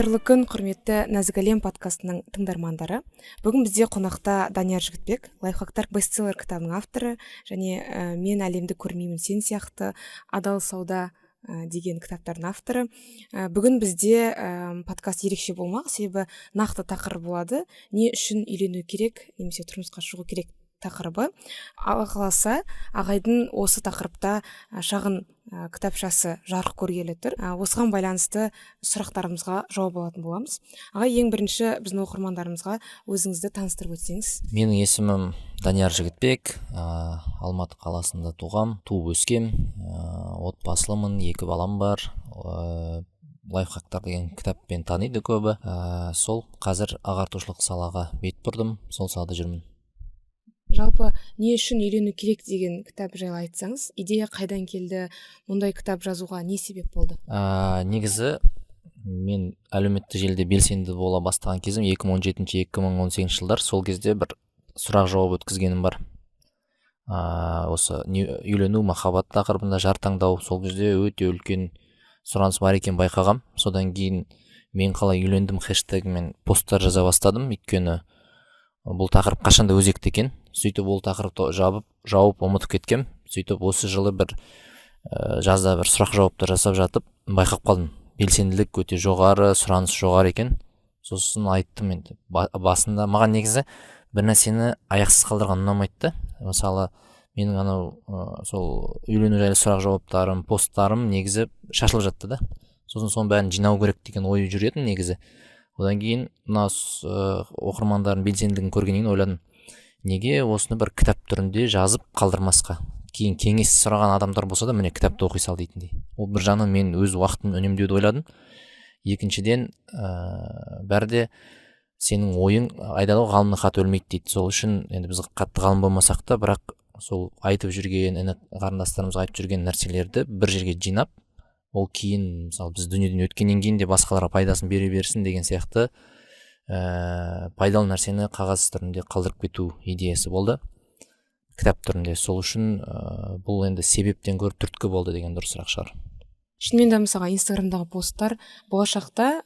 Қайырлы күн, құрметті Нәзік әлем подкастының тыңдармандары. Бүгін бізде қонақта Данияр Жігітбек, лайфхактар бестселлер кітабының авторы, және мен әлемді көрмеймін сен сияқты, адал сауда деген кітаптардың авторы. Бүгін бізде подкаст ерекше болмақ, себебі нақты тақырып болады. Не үшін үйлену керек, немесе тұрмысқа шығу керек тақырыбы. Алла қаласа, ағайдың осы тақырыпта шағын кітапшасы жарық көргелі тұр. Осыған байланысты сұрақтарымызға жауап алатын боламыз. Ағай, ең бірінші біздің оқырмандарымызға өзіңізді таныстырып өтсеңіз. Менің есімім Данияр Жігітбек, Алматы қаласында туып өскем, отбасылымын, 2 балам бар. Лайфхактар деген кітаппен таниды көбі. Сол қазір ағартушылық салаға бет бұрдым, сол салада жүрмін. Жалпы не үшін үйлену керек деген кітап жайлы айтсаңыз, идея қайдан келді, мұндай кітап жазуға не себеп болды? Негізі мен әлеуметтік желіде белсенді бола бастаған кезім 2017-2018 жылдар. Сол кезде бір сұрақ жауап өткізгенім бар. Осы үйлену, махаббат тақырыбында жар таңдау, сол кезде өте үлкен сұраныс бар екен байқағам. Содан кейін мен қалай үйлендім хэштегімен посттар жаза бастадым, өйткені бұл тақырып қашанда өзекті екен. Сөйтіп ол тақырыпты жауып ұмытып кеткем. Сөйтіп осы жылы бір жазда бір сұрақ жауаптар жасап жатып байқап қалдым. Белсенділік өте жоғары, сұраныс жоғары екен. Сосын айттым енді. Басында маған негізі бір нәрсені аяқсыз қалдырған ұнамайды. Мысалы, менің анау сол үйлену жайлы сұрақ жауаптарым, посттарым негізі шашылып жатты да. Сосын соның бәрін жинау керек деген ой жүретін негізі. Одан кейін мына оқырмандардың белсенділігін көргеннен кейін ойладым, неге осыны бір кітап түрінде жазып қалдырмасқа? Кейін кеңес сұраған адамдар болса да міне кітапты оқи сал дейтіндей. Ол бір жағынан мен өз уақытымды үнемдеуді ойладым. Екіншіден, бәрде сенің ойың айдады ғой, ғалымның хаты өлмейді дейді. Сол үшін енді біз қатты ғалым болмасақ та, бірақ сол айтып жүрген, қарындастарымызға айтып жүрген нәрселерді бір жерге жинап, ол кейін мысалы біз дүниеден өткеннен кейін де басқаларға пайдасын бере берсін деген сияқты пайдалы нәрсені қағаз түрінде қалдырып кету идеясы болды, кітап түрінде. Сол үшін бұл енді себептен гөрі түрткі болды деген дұрысырақ шығар. Шынымен де мысалға инстаграмдағы посттар болашақта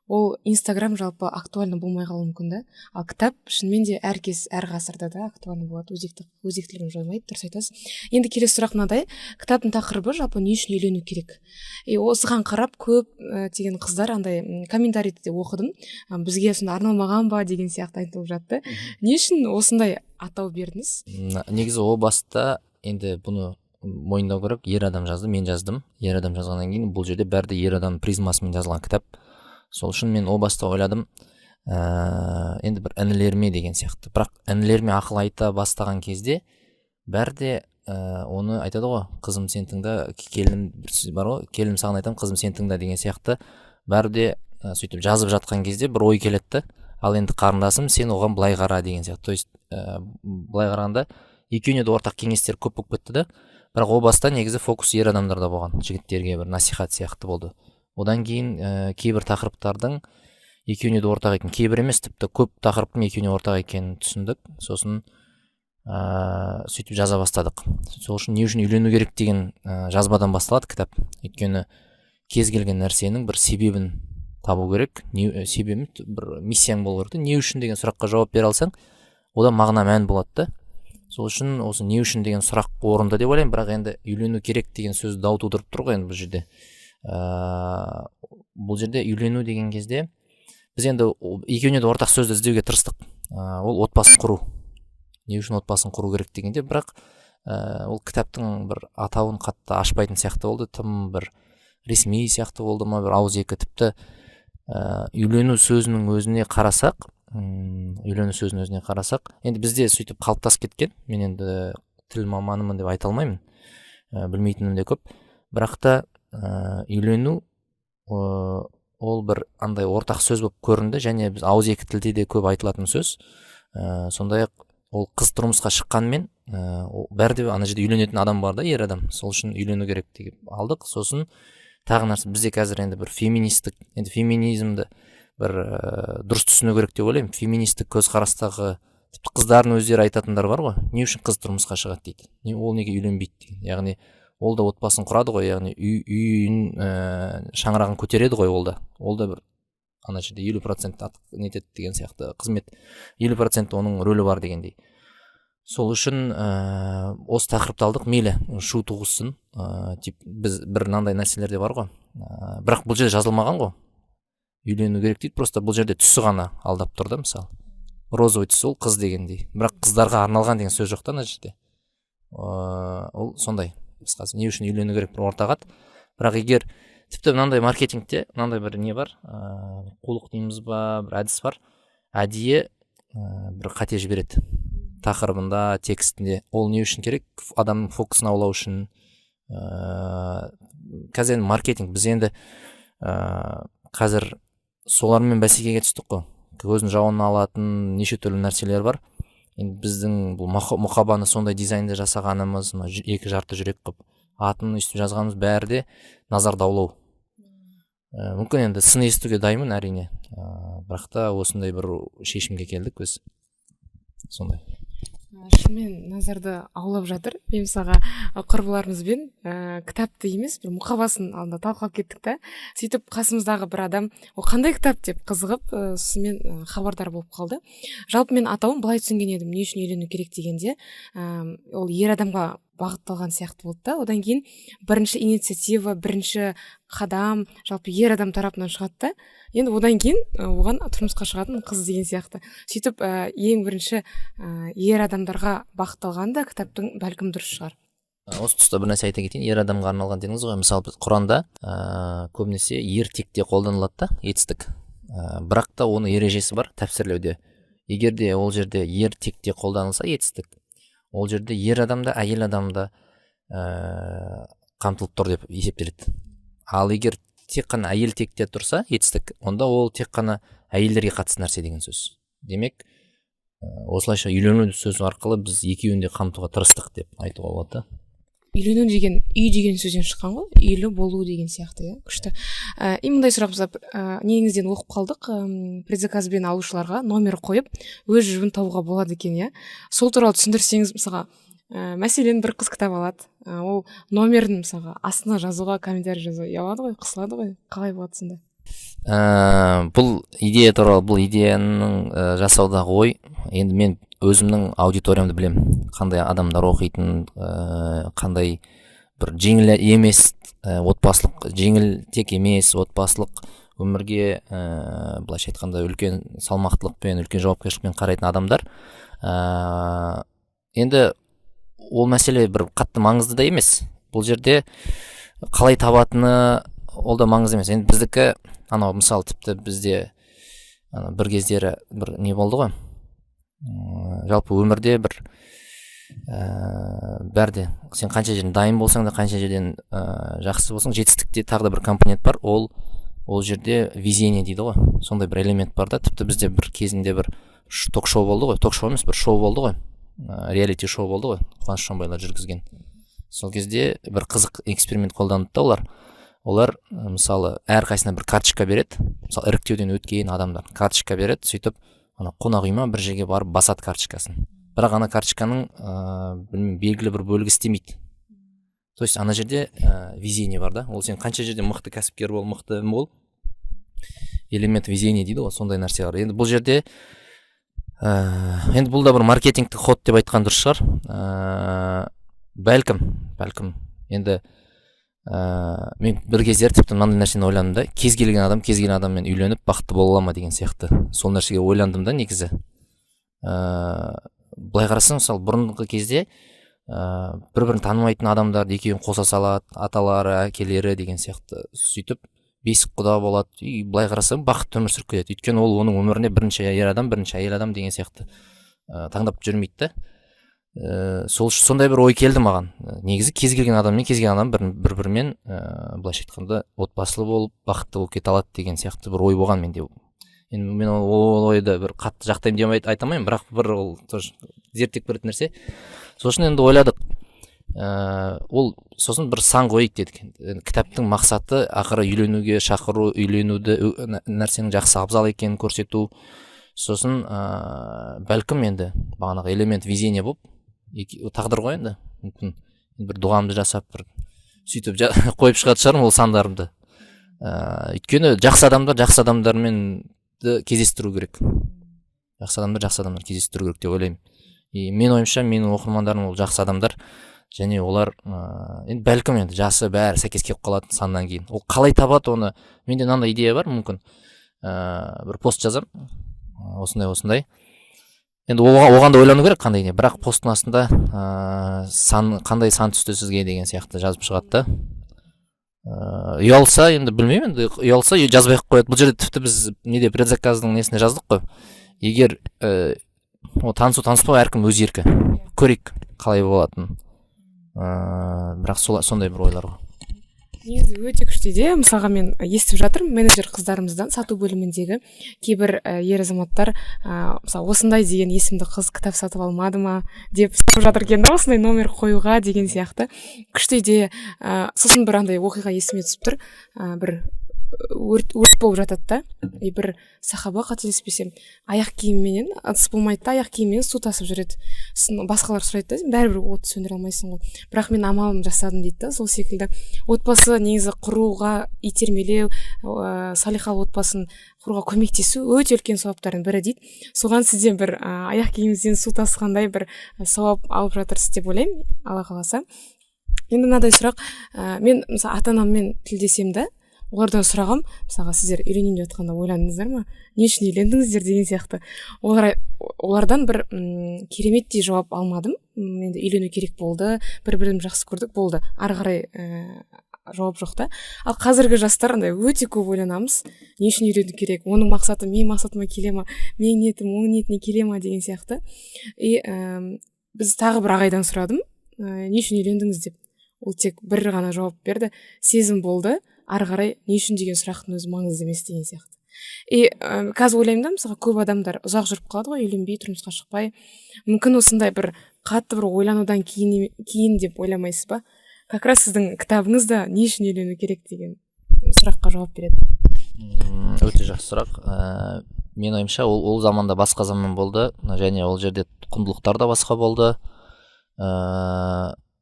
ол инстаграм жалпы актуальны болмай қалуы мүмкін да. Ал кітап шынымен де әр кез, әр ғасырда да актуальны болады, өзектілігін жоймайды, дұрыс айтасыз. Енді келесі сұрақ мынадай, кітаптың тақырыбы жалпы не үшін үйлену керек? Осыған қарап көп деген қыздар андай комментарийді де оқыдым. Бізге сонда арналмаған ба деген сияқты айтылып жатты. Не үшін осындай атау бердіңіз? Негізі о баста енді бұны мойындау керек, ер адам жазды, мен жаздым. Ер адам жазғаннан кейін бұл жерде бәрі ер адам призмасымен жазылған кітап. Сол үшін мен о баста ойладым, енді бір інілеріме деген сияқты. Бірақ інілеріме ақыл айта бастаған кезде бәрі де оны айтады ғой, қызым сен тыңда, келінім бар ғой, келінім саған айтамын, қызым сен тыңда деген сияқты. Бәрі де сөйтіп жазып жатқан кезде бір ой келетті. Ал енді қарындасым, сен оған былай қара деген сияқты. То есть былай қарағанда екеуіне де ортақ кеңестер көп болып кетті да. Бірақ о баста негізі фокус ер адамдарда болған, жігіттерге бір насихат сияқты болды. Одан кейін кейбір тақырыптардың екеуіне де ортақ екен, кейбір емес, тіпті көп тақырыптың екеуіне ортақ екенін түсіндік. Сосын сөйтіп жаза бастадық. Сол үшін не үшін үйлену керек деген жазбадан басталады кітап. Өйткені кез келген нәрсенің бір себебін табу керек, себебі бір миссияң болу керек. Не үшін деген сұраққа жауап бере алсаң, одан мағына мән болады да. Сол үшін осы не үшін деген сұрақ орынды деп ойлаймын, бірақ енді үйлену керек деген сөз дау тудырып тұр ғой енді бұл жерде. Бұл жерде үйлену деген кезде біз енді екеуіне де ортақ сөзді іздеуге тырыстық. Ол отбасын құру. Не үшін отбасын құру керек дегенде, бірақ ол кітаптың бір атауын қатты ашпайтын сияқты болды, тым бір ресми сияқты болды ма, бір ауыз екі. Тіпті үйлену сөзінің өзіне қарасақ, енді бізде сөйтіп қалыптасып кеткен. Мен енді тіл маманымын деп айта алмаймын, білмейтінім де көп. Бірақ та үйлену ол бір андай ортақ сөз болып көрінді, және біз ауыз екі тілде де көп айтылатын сөз. Сондай-ақ ол қыз тұрмысқа шыққанмен бәрі де ана жерде үйленетін адам бар да, ер адам. Сол үшін үйлену керек деп алдық. Сосын тағы нәрсе, бізде қазір енді бір феминистік, енді феминизмді бір дұрыс түсіну керек деп ойлаймын. Феминистік көзқарастағы тіпті қыздардың өздері айтатындар бар ғой, не үшін қыз тұрмысқа шығады дейді, ол неге үйленбейді дейді. Яғни ол да отбасын құрады ғой, яғни үйін шаңырағын көтереді ғой, ол да бір ана жерде 50% нетеді деген сияқты, қызмет 50% оның рөлі бар дегендей. Сол үшін осы тақырыпты алдық, мейлі шу туғызсын, біз бір мынандай нәрселер де бар ғой, бірақ бұл жерде жазылмаған ғой, үйлену керек дейді, просто бұл жерде түсі ғана алдап тұр да, мысалы розовый түс ол қыз дегендей, бірақ қыздарға арналған деген сөз жоқ та ана жерде. Ол сондай, қысқасы не үшін үйлену керек бір ортағат. Бірақ егер тіпті мынандай маркетингте мынандай бір не бар, қулық дейміз ба, бір әдіс бар, әдейі бір қате жібереді тақырыбында, текстінде. Ол не үшін керек? Адамның фокусын аулау үшін. Қазір енді маркетинг, біз енді қазір солармен бәсекеге түстік қой. Көздің жауын алатын неше түрлі нәрселер бар. Енді біздің бұл мұқабаны сондай дизайнда жасағанымыз, екі жарты жүрек қып атын үстіп жазғанымыз бәрі де назар даулау. Мүмкін енді сын естуге дайынмын әрине, бірақ та осындай бір шешімге келдік біз. Сондай. Шынымен назарды аулап жатыр. Мен мысалға құрбыларымызбен кітапты емес, бір мұқабасын алдында талқылап кеттік та. Сөйтіп қасымыздағы бір адам, о қандай кітап деп қызығып, сонымен хабардар болып қалды. Жалпы мен атауын былай түсінген едім, не үшін үйлену керек дегенде, ол ер адамға бағытталған сияқты болды да. Одан кейін бірінші инициатива, бірінші қадам жалпы ер адам тарапынан шығады да. Енді одан кейін оған тұрмысқа шығатын қыз деген сияқты. Сөйтіп ең бірінші ер адамдарға бағытталған да кітаптың бәлкім дұрыс шығар. Осы тұста бір нәрсе айта кетейін, ер адамға арналған дедіңіз ғой. Мысалы біз Құранда көбінесе ер текте қолданылады да, етістік. Бірақ та оның ережесі бар тәпсірлеуде. Егер де ол жерде ер текте қолданылса етістік, ол жерде ер адамда, әйел адамда қамтылып тұр деп есептеледі. Ал егер тек қана әйел текте тұрса етістік, онда ол тек қана әйелдерге қатысты нәрсе деген сөз. Демек, осылайша үйлену сөзі арқылы біз екеуін де қамтуға тырыстық деп айтуға болады. Үйлену деген үй деген сөзден шыққан ғой, үйлі болу деген сияқты, иә, күшті. Мындай сұрақ негізден оқып қалдық, предзаказбен алушыларға номер қойып, өз жүгін табуға болады екен, иә. Сол туралы түсіндірсеңіз, мысалға, мәселен бір қыз кітап алады, ол номерін мысалға астына жазуға, комментарий жазуға ұялады ғой, қысылады ғой, қалай болады сонда? Бұл идея туралы, бұл идеяның жасаудағы ой, енді мен өзімнің аудиториямды білем, қандай адамдар оқитын, қандай бір жеңіл емес, отбасылық, жеңіл тек емес, отбасылық өмірге былайша айтқанда үлкен салмақтылықпен, үлкен жауапкершілікпен қарайтын адамдар. Енді ол мәселе бір қатты маңызды да емес. Бұл жерде қалай табатыны ол да маңызды емес. Енді біздікі анау мысалы тіпті бізде бір кездері бір не болды ғой, жалпы өмірде бір бәрде сен қанша жерден дайын болсаң да, қанша жерден жақсы болсаң, жетістікте тағы да бір компонент бар, ол жерде везение дейді ғой, сондай бір элемент бар да. Тіпті бізде бір кезінде бір ток-шоу болды ғой, ток-шоу емес, бір шоу болды ғой, реалити шоу болды ғой, Қуаныш Шонбайлар жүргізген. Сол кезде бір қызық эксперимент қолданды да олар мысалы әрқайсысына бір карточка береді, мысалы іріктеуден өткен адамдар карточка береді, сөйтіп қонақ үйма бір жерге барып басады карточкасын. Бірақ ана карточканың белгілі бір бөлігі істемейді. То есть ана жерде везение бар да. Ол сен қанша жерде мықты кәсіпкер бол, мықты бол, элемент везение дейді ғой, сондай нәрсе бар. Енді бұл жерде енді бұл да бір маркетингтік ход деп айтқан дұрыс шығар. Бәлкім енді мен бір кездер тіпті мынандай нәрсені ойландым да, кез келген адаммен үйленіп бақытты бола ала ма деген сияқты. Сол нәрсеге ойландым да негізі. Былай қарасаң, мысалы бұрынғы кезде бір-бірін танымайтын адамдарды екеуін қоса салады, аталары, әкелері деген сияқты. Сөйтіп бесік құда болады. Былай қарасаң бақытты өмір сүріп кетеді. Өйткені ол оның өміріне бірінші ер адам, бірінші әйел адам деген сияқты таңдап жүрмейді да. Сондай бір ой келді маған. Негізі кез келген адам бір-бірімен былайша айтқанда отбасылы болып, бақытты болып кете алады деген сияқты бір ой болған менде. Енді мен ол ойды бір қатты жақтаймын деп айта алмаймын, бірақ бір ол зерттеп көретін нәрсе. Сосын енді ойладық. Ол сосын бір сан қойып дедік. Кітаптың мақсаты ақыры үйленуге шақыру, үйленуді нәрсенің жақсы абзал екенін көрсету. Сосын бәлкім енді бағанағы элемент везение болып, тағдыр ғой енді, мүмкін бір дұғамды жасап, бір сөйтіп қойып шығатын шығармын ол сандарымды. Өйткені жақсы адамдармен кездестіру керек. Жақсы адамдар кездестіру керек деп ойлаймын. Мен ойымша менің оқырмандарым ол жақсы адамдар, және олар енді бәлкім енді жасы бәрі сәйкес келіп қалады саннан кейін. Ол қалай табады оны? Менде мынандай идея бар, мүмкін бір пост жазам, осындай. Енді оған да ойлану керек қандай не. Бірақ посттың астында қандай сан түсті сізге деген сияқты жазып шығады да. Ұялса, енді білмеймін, енді ұялса жазбай ақ қояды. Бұл жерде тіпті біз неде предзаказдың несіне жаздық қой. Егер таныспау әркім өз еркі. Көрейік қалай болатынын. Бірақ сондай бір ойлар ғой. Негізі өте күшті идея. Мысалға мен естіп жатырмын менеджер қыздарымыздан, сату бөліміндегі кейбір ер азаматтар мысалы осындай деген есімді қыз кітап сатып алмады ма деп сұрап жатыр екен да, осындай номер қоюға деген сияқты. Күшті идея. Сосын бір андай оқиға есіме түсіп тұр. Бір өрт болып жатады да, бір сахаба қателеспесем аяқ киімменен, ыдыс болмайды да, аяқ киіммен су тасып жүреді. Басқалар сұрайды да, бәрібір от сөндіре алмайсың ғой, бірақ мен амалым жасадым дейді да. Сол секілді отбасы негізі құруға итермелеу, салиқалы отбасын құруға көмектесу өте үлкен сауаптардың бірі дейді. Соған сізден бір аяқ киіміңізден су тасығандай бір сауап алып жатырсыз деп ойлаймын, Алла қаласа. Енді мынадай сұрақ, мен мысалы ата-анаммен тілдесем да, олардан сұрағам, мысалға сіздер үйленейін деп жатқанда ойландыңыздар ма? Не үшін үйлендіңіздер деген сияқты. Олардан бір кереметтей жауап алмадым. Енді үйлену керек болды, бір-бірімізді жақсы көрдік, болды. Ары қарай жауап жоқ та. Ал қазіргі жастар өте көп ойланамыз. Не үшін үйлену керек? Оның мақсаты менің мақсатыма келе ма? Менің ниетім оның ниетіне келе ма деген сияқты. Біз тағы бір ағайдан сұрадым. Не үшін үйлендіңіз деп. Ол тек бір ғана жауап берді. Сезім болды. Ары қарай не үшін деген сұрақтың өзі маңызды емес деген сияқты. Қазір ойлаймын да, мысалға көп адамдар ұзақ жүріп қалады ғой, үйленбей, тұрмысқа шықпай. Мүмкін осындай бір қатты бір ойланудан кейін деп ойламайсыз ба? Как раз сіздің кітабыңызда не үшін үйлену керек деген сұраққа жауап береді. Өте жақсы сұрақ. Мен ойымша ол заманда басқа заман болды, және ол жерде құндылықтар да басқа болды.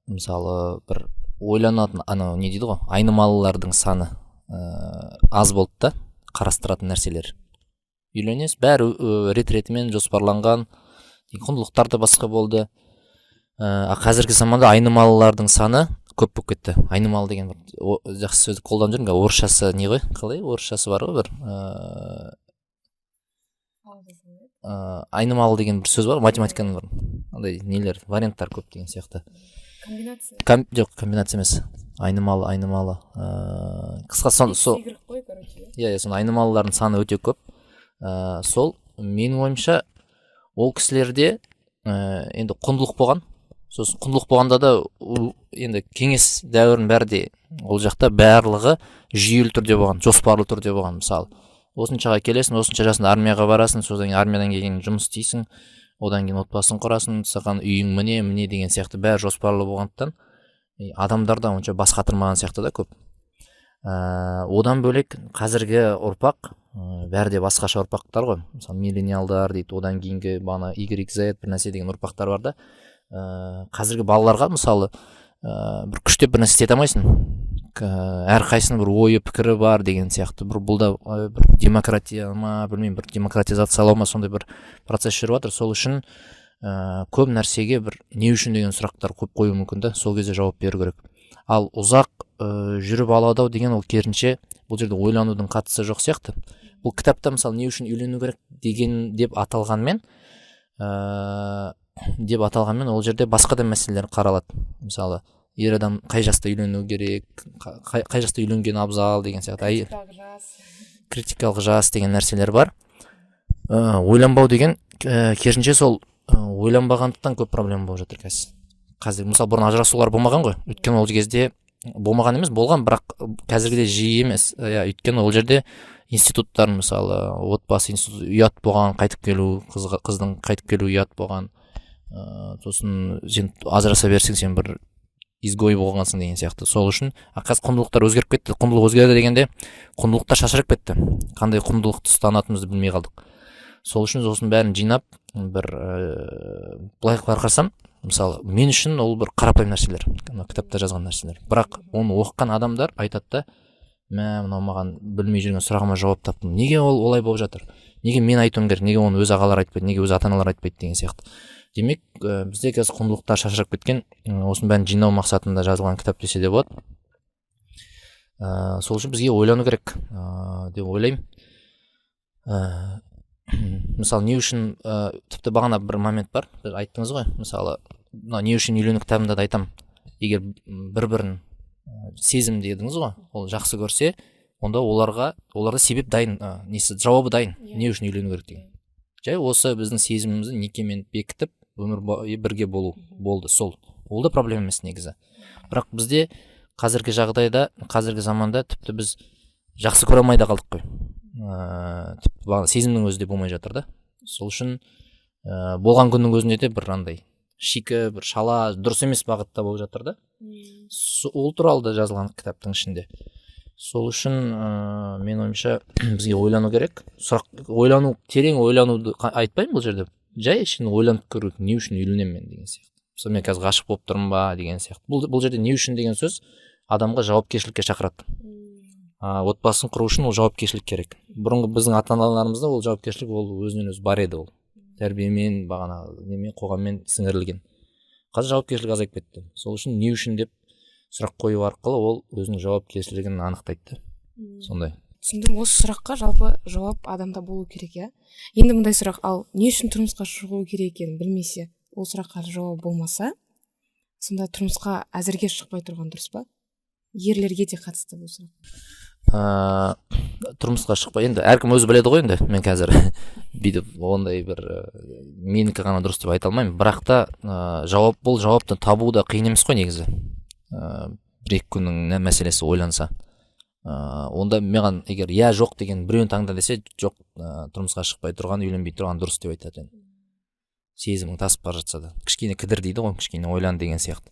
Мысалы бір ойланатын, не дейді ғой, айнымалылардың саны аз болды да, қарастыратын нәрселер. Үйленесіз, бәрі рет-ретімен жоспарланған, құндылықтар да басқа болды. Қазіргі заманда айнымалылардың саны көп болып кетті. Айнымалы деген бір жақсы сөзді қолданып жүрмін. Орысшасы не ғой? Қалай? Орысшасы бар ғой бір. Айнымалы деген бір сөз бар, математиканың бір. Андай нелер, варианттар көп деген сияқты. Жоқ, комбинация емес. Айнымалы. Қысқа сол айнымалылардың саны өте көп. Сол менің ойымша ол кісілерде енді құндылық болған. Сосын құндылық болғанда да енді кеңес дәуірінің бәрі де ол жақта барлығы жүйелі түрде болған, жоспарлы түрде болған. Мысалы, осыншаға келесің, осынша жасында армияға барасың, содан кейін армиядан кейін жұмыс істейсің, одан кейін отбасын құрасың, саған үйің міне деген сияқты бәрі жоспарлы болғандықтан адамдар да онша бас қатырмаған сияқты да көп. Одан бөлек қазіргі ұрпақ бәрі де басқаша ұрпақтар ғой. Мысалы миллениалдар дейді, одан кейінгі бағана YZ бір нәрсе деген ұрпақтар бар да. Қазіргі балаларға мысалы бір күштеп бір нәрсе істете алмайсың. Әрқайсының бір ойы, пікірі бар деген сияқты. Бұл да бір демократия ма, білмеймін, бір демократизациялау ма, сондай бір процесс жүріп жатыр. Сол үшін көп нәрсеге бір не үшін деген сұрақтар көп қою мүмкін да, сол кезде жауап беру керек. Ал ұзақ жүріп алады деген ол керісінше бұл жерде ойланудың қатысы жоқ сияқты. Бұл кітапта мысалы не үшін үйлену керек деген деп аталғанмен ол жерде басқа да мәселелер қаралады. Мысалы, ер адам қай жаста үйлену керек, қай жаста үйленген абзал деген сияқты. Критикалық жас деген нәрселер бар. Ойланбау деген керісінше сол ойланбағандықтан көп проблема болып жатыр қазір. Мысалы, бұрын ажырасулар болмаған ғой. Өйткені ол кезде болмаған емес, болған, бірақ қазіргіде жиі емес. Өйткені ол жерде институттар, мысалы, отбасы институты ұят болған, қайтып келу, қыздың қайтып келу ұят болған. Сосын сен ажыраса берсең, сен бір изгой болғансың деген сияқты. Сол үшін қазір құндылықтар өзгеріп кетті. Құндылық өзгерді дегенде құндылықтар шашырап кетті. Қандай құндылықты ұстанатынымызды білмей қалдық. Сол үшін сосын бәрін жинап, бір былай қарасам, мысалы мен үшін ол бір қарапайым нәрселер, кітапта жазған нәрселер, бірақ оны оқыған адамдар айтады да, мынау маған білмей жүрген сұрағыма жауап таптым, неге ол олай болып жатыр, неге мен айтуым керек, неге оны өз ағалар айтпайды, неге өз ата аналар айтпайды деген сияқты. Демек бізде қазір құндылықтар шашырап кеткен, осының бәрін жинау мақсатында жазылған кітап десе де болады. Сол үшін бізге ойлану керек деп ойлаймын. Мысалы не үшін тіпті бағана бір момент бар, айттыңыз ғой, мысалы не үшін үйлену кітабында да айтам, егер бір-бірін сезім дедіңіз ғой, ол жақсы көрсе, онда оларда себеп дайын, жауабы дайын, не үшін үйлену керек деген. Жай осы біздің сезімімізді некемен бекітіп өмір бойы бірге болды, сол. Ол да проблема емес негізі. Бірақ бізде қазіргі жағдайда, қазіргі заманда тіпті біз жақсы көре алмай да қалдық қой. Тіпті сезімнің өзі де болмай жатыр да. Сол үшін болған күннің өзінде де бір андай шикі, бір шала, дұрыс емес бағытта болып жатыр да. Ол туралы да жазылған кітаптың ішінде. Сол үшін мен ойымша бізге ойлану керек. Терең ойлануды айтпаймын бұл жерде. Жай ішін ойланып көру, не үшін үйленемін мен деген сияқты. Мысалы мен қазір ғашық болып тұрмын ба деген сияқты. Бұл жерде не үшін деген сөз адамға жауапкершілікке шақырады. Отбасын құру үшін ол жауапкершілік керек. Бұрынғы біздің ата-аналарымызда ол жауапкершілік ол өзінен өзі бар еді, ол тәрбиемен, бағана немен, қоғаммен сіңірілген. Қазір жауапкершілік азайып кетті. Сол үшін не үшін деп сұрақ қою арқылы ол өзінің жауапкершілігін анықтайды. Сондай. Түсіндім. Осы сұраққа жалпы жауап адамда болу керек, иә. Енді мындай сұрақ, ал не үшін тұрмысқа шығу керек екенін білмесе, ол сұраққа жауап болмаса, сонда тұрмысқа әзірге шықпай тұрған дұрыс па? Ерлерге де қатысты бұл сұрақ. Тұрмысқа шықпай, енді әркім өзі біледі ғой, енді мен қазір бүйтіп ондай бір менікі ғана дұрыс деп айта алмаймын. Бірақ та бұл жауапты табу да қиын емес қой негізі. Бір-екі күннің мәселесі ойланса. Онда маған егер я жоқ деген біреуін таңда десе, жоқ, тұрмысқа шықпай тұрған, үйленбей тұрған дұрыс деп айтады. Сезімің тасып бара жатса да, кішкене кідір дейді ғой, кішкене ойлан деген сияқты.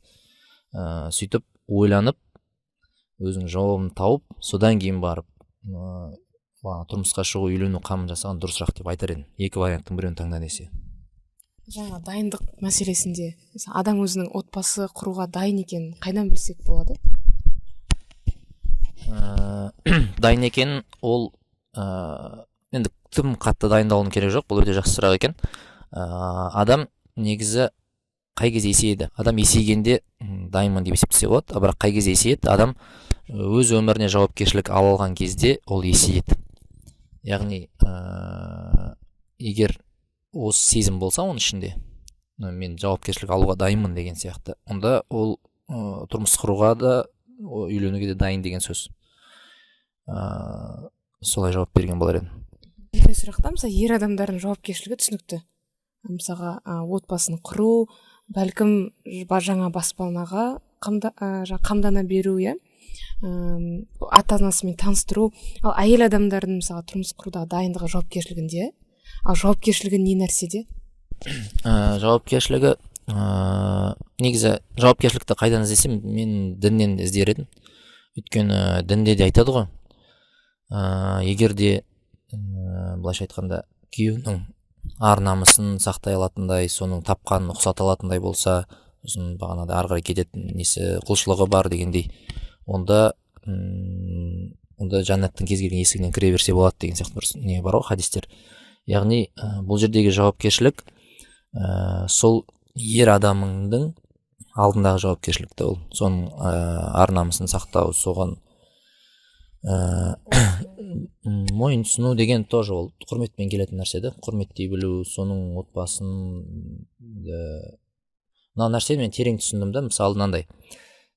Сөйтіп ойланып, өзің жауабын тауып, содан кейін барып тұрмысқа шығу, үйлену қамын жасаған дұрысырақ деп айтар едім. Екі варианттың біреуін таңда десе. Жаңа дайындық мәселесінде, адам өзінің отбасы құруға дайын екенін қайдан білсек болады? Дайын екенін ол енді тым қатты дайындалуының керегі жоқ, бұл өте жақсы сұрақ екен. Адам негізі қай кезде есейеді? Адам есейгенде дайынмын деп есептесе болады, бірақ қай кезде есейеді? Адам өз өміріне жауапкершілік ала алған кезде ол есейеді. Яғни егер осы сезім болса оның ішінде, мен жауапкершілік алуға дайынмын деген сияқты, онда ол тұрмыс құруға да, үйленуге де дайын деген сөз. Солай жауап берген болар едім. Бұндай сұрақта мысалы ер адамдардың жауапкершілігі түсінікті. Мысалға отбасын құру, бәлкім жаңа баспанаға қамдана беру, иә, ата-анасымен таныстыру. Ал әйел адамдардың мысалы тұрмыс құрудағы дайындығы жауапкершілігінде, ал жауапкершілігі не нәрседе? Жауапкершілігі негізі жауапкершілікті қайдан іздесем, мен діннен іздер едім. Өйткені дінде де айтады ғой, егер де былайша айтқанда күйеуінің ар намысын сақтай алатындай, соның тапқанын ұқсата алатындай болса, сосын бағанада ары қарай кететін несі құлшылығы бар дегендей, онда жәннаттың кез келген есігінен кіре берсе болады деген сияқты бір не бар ғой, хадистер. Яғни бұл жердегі жауапкершілік сол ер адамыңның алдындағы жауапкершілікті, ол соның ар намысын сақтау, соған мойынсыну деген тоже ол құрметпен келетін нәрсе да, құрметтей білу, соның отбасын, мына нәрсені мен терең түсіндім да. Мысалы мынандай,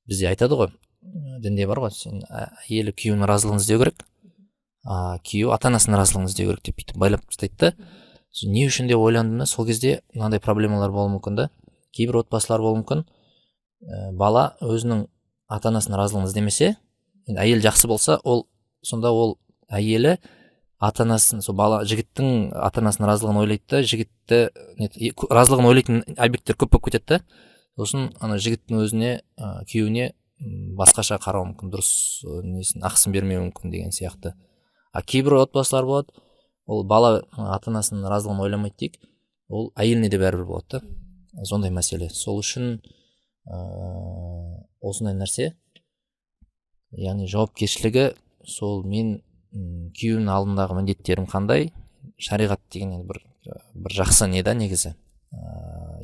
бізде айтады ғой, дінде бар ғой, сен әйелі күйеуінің разылығын іздеу керек, күйеу ата-анасының разылығын іздеу керек деп бүйтіп байлап тастайды да. Не үшін деп ойландым да, сол кезде мынандай проблемалар болуы мүмкін да. Кейбір отбасылар болуы мүмкін, бала өзінің ата-анасының разылығын іздемесе, әйел жақсы болса, сонда ол әйелі ата-анасын, сол бала жігіттің ата-анасының разылығын ойлайды да, жігітті разылығын ойлайтын объекттер көп болып кетеді да. Сосын ана жігіттің өзіне, күйеуіне басқаша қарау мүмкін, дұрыс несін ақысын бермеуі мүмкін деген сияқты. Кейбір отбасылар болады, ол бала ата-анасының разылығын ойламайды дейік, ол әйеліне де бәрібір болады да. сондай мәселе. Сол үшін осындай нәрсе, яғни жауапкершілігі сол мен күйеуімнің алдындағы міндеттерім қандай, шариғат деген енді бір жақсы не да негізі,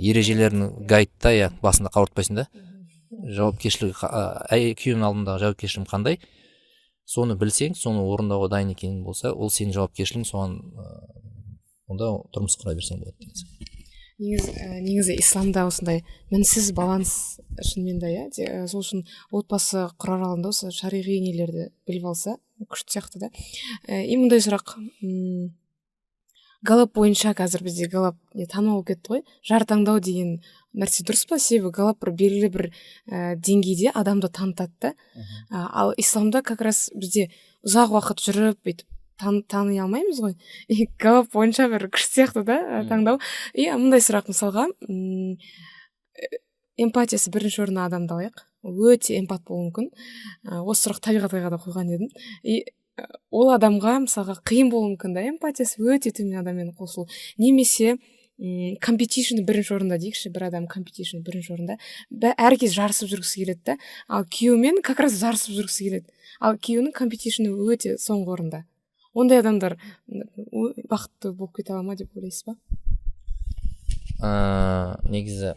ережелерін гайдта иә басында қауыртпайсың да, жауапкершілігі күйеуімнің алдындағы жауапкершілігім қандай, соны білсең, соны орындауға дайын екенің болса, ол сенің жауапкершілігің, соған онда тұрмыс құра берсең болады деген. Негізі исламда осындай мінсіз баланс шынымен де иә, сол үшін отбасы құрар алдында осы шариғи нелерді біліп алса күшті сияқты да. И мындай сұрақ, галап бойынша қазір бізде галап танымал болып кетті ғой, жар таңдау деген нәрсе дұрыс па? Себебі галап бір белгілі бір деңгейде адамды танытады да. Ал исламда как раз бізде ұзақ уақыт жүріп бүйтіп тани алмаймыз ғой. И галап бойынша бір күшті сияқты да таңдау. И мындай сұрақ мысалға, эмпатиясы бірінші орында адамды алайық. Өте эмпат болуы мүмкін. Осы сұрақ табиғатқа да қойған едім. И ол адамға мысалға қиын болуы мүмкін да, эмпатиясы өте төмен адаммен қосылу. Немесе компетишн бірінші орында дейікші, бір адам компетишн бірінші орында. Әркез жарысып жүргісі келеді да. Ал күйеуімен как раз жарысып жүргісі келеді. Ал күйеуінің компетишні өте соңғы орында. Ондай адамдар бақытты болып кете ала ма деп ойлайсыз ба? Негізі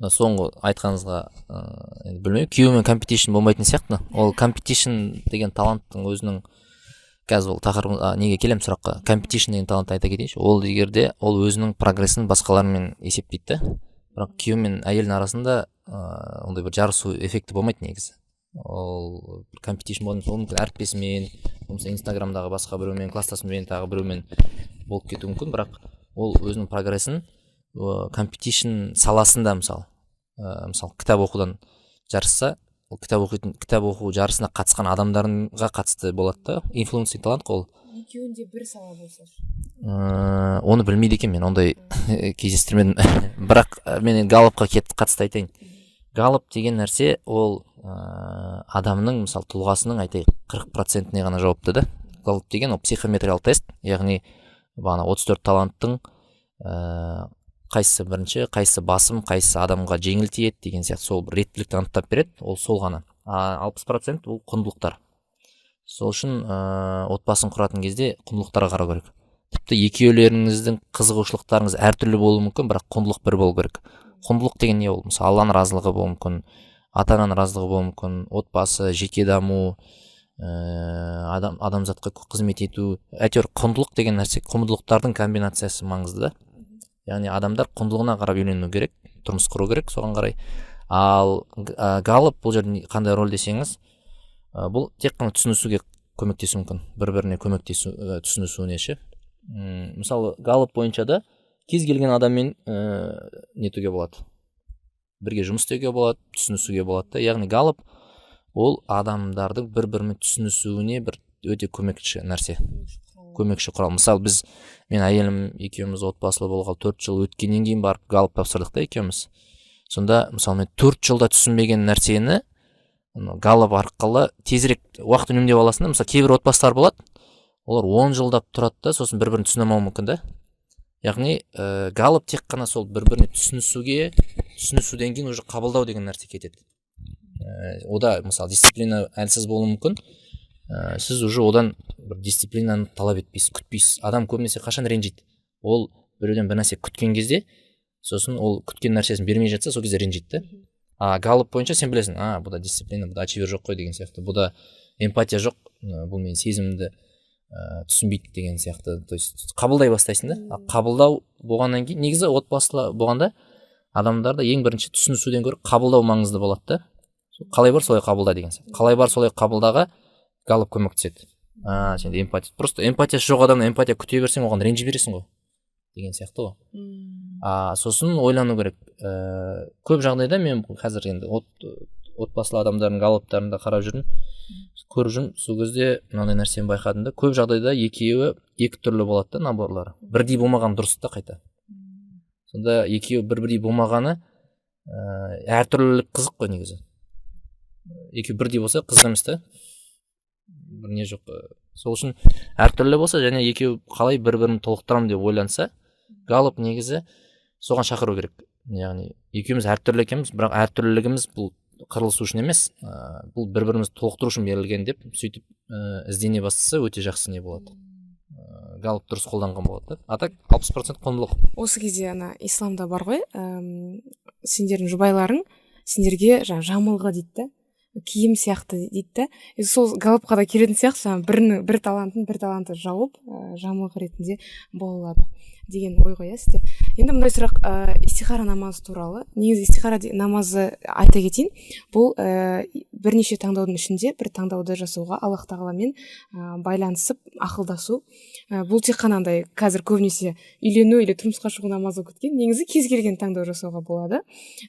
соңғы айтқаныңызға білмеймін, күйеумен компетишн болмайтын сияқты. Ол компетишн деген таланттың өзінің, қазір ол тақырып неге келем сұраққа, компетишн деген талантты айта кетейінші. Ол егерде ол өзінің прогрессін басқалармен есептейді да. Бірақ күйеу мен әйелдің арасында ондай бір жарысу эффекті болмайды негізі. Ол компетишн болатын, ол мүмкін әріптесімен, мысалы инстаграмдағы басқа біреумен, кластасымен, тағы біреумен болып кетуі мүмкін, бірақ ол өзінің прогрессін компетишн саласында мысалы кітап оқудан жарысса, ол кітап оқу жарысына қатысқан адамдарға қатысты болады да, инфлюенсинг талант қой ол. Екеуінде бір сала болса. Оны білмейді екен, мен ондай кездестірмедім. Бірақ мен галлапқа қатысты айтайын. Галлап деген нәрсе ол адамның мысалы тұлғасының айтайық 40%-не ғана жауапты да. Галлап деген ол психометриялық тест, яғни бағана 34 таланттың қайсысы бірінші, қайсысы басым, қайсысы адамға жеңіл тиеді деген сияқты сол бір реттілікті анықтап береді, ол сол ғана. 60% ол құндылықтар. Сол үшін отбасын құратын кезде құндылықтарға қарау керек. Тіпті екеулеріңіздің қызығушылықтарыңыз әртүрлі болуы мүмкін, бірақ құндылық бір болу керек. Құндылық деген не ол? Мысалы Алланың разылығы болуы мүмкін, ата-ананың разылығы болуы мүмкін, отбасы, жеке даму, адамзатқа қызмет ету. Әйтеуір құндылық деген нәрсе, құндылықтардың комбинациясы маңызды да. Яғни адамдар құндылығына қарап үйлену керек, тұрмыс құру керек, соған қарай. Ал галлап бұл жерде қандай рөл десеңіз, бұл тек қана түсінісуге көмектесуі мүмкін, бір-біріне түсінісуіне ше. Мысалы галлап бойынша да кез келген адаммен нетуге болады, бірге жұмыс істеуге болады, түсінісуге болады да. Яғни галлап ол адамдардың бір-бірімен түсінісуіне бір өте көмекші нәрсе, көмекші құрал. Мысалы мен әйелім екеуміз отбасылы болғалы 4 жыл өткеннен кейін барып галлап тапсырдық та екеуміз. Сонда мысалы мен 4 жылда түсінбеген нәрсені галлап арқылы тезірек уақыт үнемдеп аласың да. Мысалы кейбір отбасылар болады, олар 10 жылдап тұрады да, сосын бір-бірін түсіне алмауы мүмкін да. Яғни галлап тек қана сол бір-біріне түсінісуден кейін уже қабылдау деген нәрсе кетеді. Ода мысалы дисциплина әлсіз болуы мүмкін. Сіз уже одан бір дисциплинаны талап етпейсіз, күтпейсіз. Адам көбінесе қашан ренжиді? Ол біреуден бір нәрсе күткен кезде, сосын ол күткен нәрсесін бермей жатса, сол кезде ренжиді да. Галлап бойынша сен білесің, бұда дисциплина, бұда очевидь жоқ қой деген сияқты, бұда эмпатия жоқ, бұл мен сезімді түсінбейді деген сияқты. То есть қабылдай бастайсың да. Қабылдау болғаннан кейін, негізі отбасылы болғанда адамдарда ең бірінші түсінісуден гөрі қабылдау маңызды болады да. Қалай бар солай қабылда деген сияқты. Қалай бар солай қабылдаға галлап көмектеседі. Сенде эмпатия. Просто эмпатиясы жоқ адамнан эмпатия күте берсең, оған ренжи бересің ғой деген сияқты ғой. Сосын ойлану керек. Көп жағдайда мен қазір енді отбасылы адамдардың галлаптарында қарап жүрмін, көріп жүрмін. Сол кезде мынандай нәрсені байқадым да, көп жағдайда екеуі екі түрлі болады да, наборлары. Бірдей болмаған дұрыс та қайта. Сонда екеуі бірдей болмағаны әртүрлілік қызық қой негізі. Екеуі бірдей болса қызық емес та. Бір не жоқ. Сол үшін әртүрлі болса және екеуі қалай бір-бірін толықтырамын деп ойланса, галлап негізі соған шақыру керек. яғни екеуміз әртүрлі екенбіз, бірақ әртүрлілігіміз бұл қырылысу үшін емес, бұл бір бірімізді толықтыру үшін берілген деп сөйтіп іздене бастаса өте жақсы не болады, галып дұрыс қолданған болады да. А так 60% құндылық. Осы кезде ана исламда бар ғой, сендердің жұбайларың сендерге жаңа жамылғы дейді да, киім сияқты дейді да. Сол галыпқа да келетін сияқты, жаңа бір таланты жауып жамылғы ретінде бола алады деген ой ғой сізде. Енді мындай сұрақ, истихара намазы туралы. Негізі истихара намазы айта кетейін, бұл бірнеше таңдаудың ішінде бір таңдауды жасауға Аллах тағаламен байланысып ақылдасу. Бұл тек қана андай қазір көбінесе үйлену или тұрмысқа шығу намазы кеткен. Негізі кез келген таңдау жасауға болады.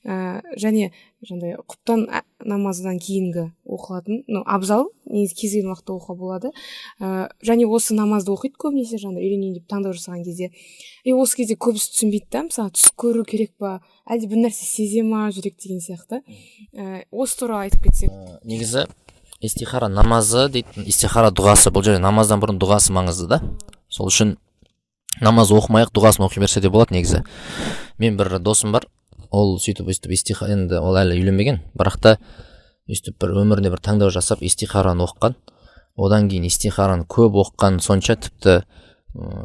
Және жаңағыдай құптан намазынан кейінгі оқылатын, абзал, негізі кез келген уақытта оқуға болады. Және осы намазды оқиды көбінесе жаңағыдай үйленейін деп таңдау жасаған кезде. Осы кезде көбісі түсінбейді да, мысалы түс көру керек па, әлде бір нәрсе сезе ма жүрек деген сияқты. Осы туралы айтып кетсек. Негізі истихара намазы дейтін, истихара дұғасы, бұл жерде намаздан бұрын дұғасы маңызды да. Сол үшін намаз оқымай-ақ дұғасын оқи берсе де болады негізі. Мен бір досым бар, ол сөйтіп истихара, енді ол әлі үйленбеген, бірақ та өйстіп бір өмірінде бір таңдау жасап истихараны оққан. Одан кейін истихараны көп оққан сонша тіпті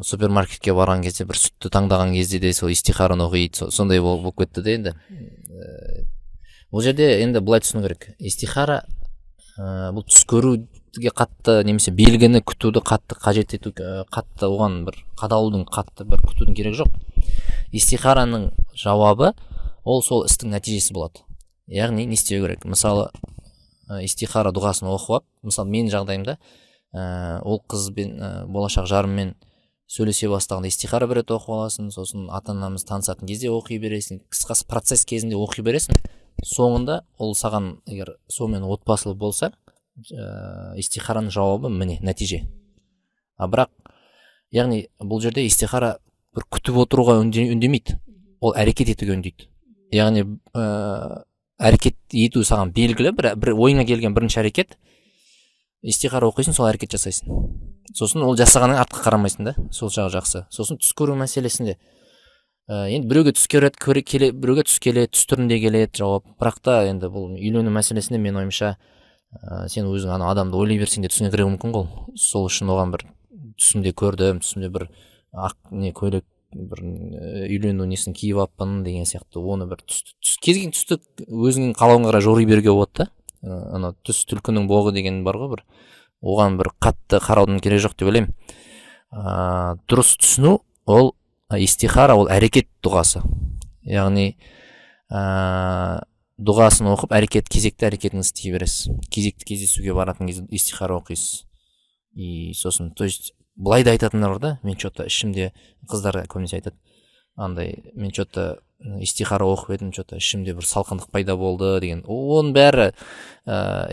супермаркетке барған кезде бір сүтті таңдаған кезде де сол истихараны оқиды, сондай болып кетті де. Енді бұл жерде енді былай түсіну керек, истихара бұл түс көруге қатты немесе белгіні күтуді қатты қажет ету, қатты оған бір қадалудың, қатты бір күтудің керек жоқ. Истихараның жауабы ол сол істің нәтижесі болады. Яғни не істеу керек? Мысалы истихара дұғасын оқып, мысалы менің жағдайымда ол қызбен, болашақ жарыммен сөйлесе бастағанда истихара бір рет оқып аласың, сосын ата-анамыз танысатын кезде оқи бересің, қысқасы процесс кезінде оқи бересің. Соңында ол саған егер сонымен отбасылы болса, истихараның жауабы міне нәтиже. Бірақ яғни бұл жерде истихара бір күтіп отыруға үндемейді, ол әрекет етуге үндейді. Яғни әрекет ету саған белгілі, бір ойыңа келген бірінші әрекет, истихара оқисың, сол әрекет жасайсың. Сосын ол жасағанның артқа қарамайсың да, сол жағы жақсы. Сосын түс көру мәселесінде енді біреуге түс келеді, біреуге түс келеді, түс түрінде келеді жауап. Бірақ та енді бұл үйлену мәселесінде мен ойымша сен өзің ана адамды ойлай берсең де түсіне кіруі мүмкін ғой. Сол үшін оған бір түсімде көрдім, түсімде бір ақ не көйлек, бір үйлену несін киіп алыппын деген сияқты, оны бір кез келген түсті өзіңнің қалауыңа қарай жори беруге болады да. Ана түс түлкінің боғы деген бар ғой, бір оған бір қатты қараудың керек жоқ деп ойлаймын. Дұрыс түсіну ол истихара, ол әрекет дұғасы. Яғни дұғасын оқып кезекті әрекетін істей бересіз. Кезекті кездесуге баратын кезде истихара оқисыз. И сосын, то есть былай да айтатындар бар да, мен что-то ішімде, қыздар көбінесе айтады, андай мен что-то истихара оқып едім, что-то ішімде бір салқындық пайда болды деген. Оның бәрі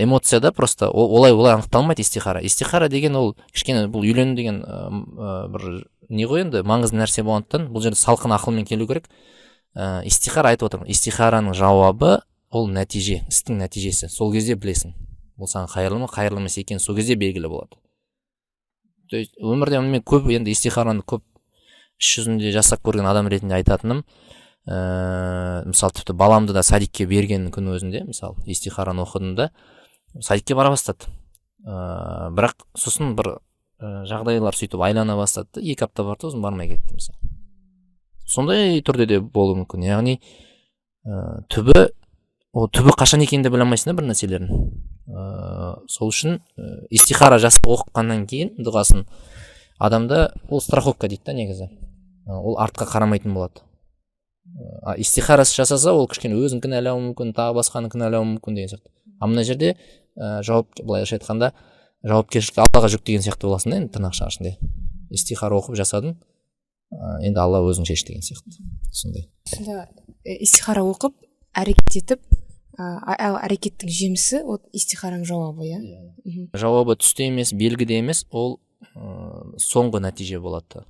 эмоцияда, просто олай анықталмайды истихара. Истихара деген ол кішкене бұл үйлену деген бір не ғой енді маңызды нәрсе болғандықтан бұл жерде салқын ақылмен келу керек. Истихара айтып отырмын, истихараның жауабы ол нәтиже, істің нәтижесі. Сол кезде білесің, бұл саған қайырлы ма, қайырлы емес екен, сол кезде белгілі болады. То есть өмірде мен көп енді истихараны көп іс жүзінде жасап көрген адам ретінде айтатыным, мысалы тіпті баламды да садикке берген күн өзінде, мысалы истихараны оқыдым да садикке бара бастады. Бірақ сосын бір жағдайлар сөйтіп айлана бастады, 2 апта барды, сосын бармай кетті мысалы. Сондай түрде де болуы мүмкін. Яғни түбі қашан екенін де біле алмайсың да бір нәрселердің. Сол үшін истихара жасап оқығаннан кейін дұғасын адамда ол страховка дейді да негізі. Ол артқа қарамайтын болады. Истихарасы жасаса ол кішкене өзін кінәлауы мүмкін, тағы басқаны кінәлауы мүмкін деген сияқты. Мына жерде былайша айтқанда жауапкершілікті Аллаға жүктеген сияқты боласың да, енді тырнақша ішінде. Истихара оқып жасадың, енді Алла өзің шеш деген сияқты. Сондай. Сонда истихара оқып әрекет етіп, әрекеттің жемісі истихараның жауабы, иә? Жауабы түсте емес, белгіде емес, ол соңғы нәтиже болады.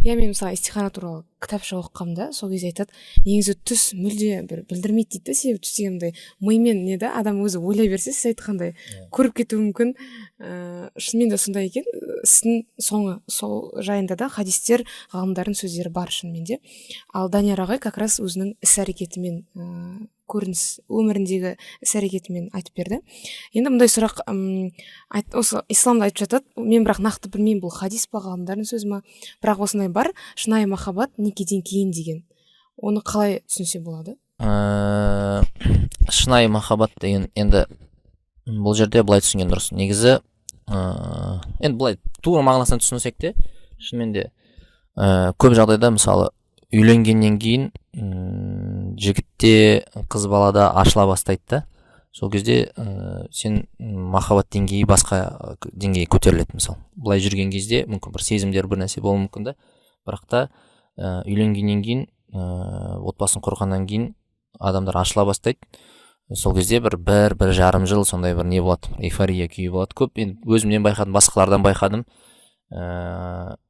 Мен мысалы истихара туралы кітапша оқығанымда сол кезде айтады, негізі түс мүлде бір білдірмейді дейді, себебі түс дегенде мимен не да, адам өзі ойлай берсе, сіз айтқандай көріп кетуі мүмкін. Шынымен де сондай екен. істің соңы сол жайында да хадистер ғалымдардың сөздері бар шынымен де. Ал Данияр ағай как раз өзінің іс әрекетімен көрініс өміріндегі іс әрекетімен айтып берді. Енді мындай сұрақ, осы исламда айтып жатады, мен бірақ нақты білмеймін, бұл хадис па ғалымдардың сөзі ма, бірақ осындай бар, шынайы махаббат некеден кейін деген. Оны қалай түсінсе болады? Шынайы махаббат деген енді бұл жерде былай түсінген дұрыс. Негізі енді былай тура мағынасынан түсінсек те, шынымен де көп жағдайда мысалы үйленгеннен кейін жігітте, қыз балада ашыла бастайды да. Сол кезде сен махаббат деңгейі басқа деңгейге көтеріледі. Мысалы былай жүрген кезде мүмкін бір сезімдер бір нәрсе болуы мүмкін да, бірақ та үйленгеннен кейін, отбасын құрғаннан кейін адамдар ашыла бастайды. Сол кезде бір жарым жыл сондай бір не болады, эйфория күйі болады. Көп енді өзімнен байқадым, басқалардан байқадым.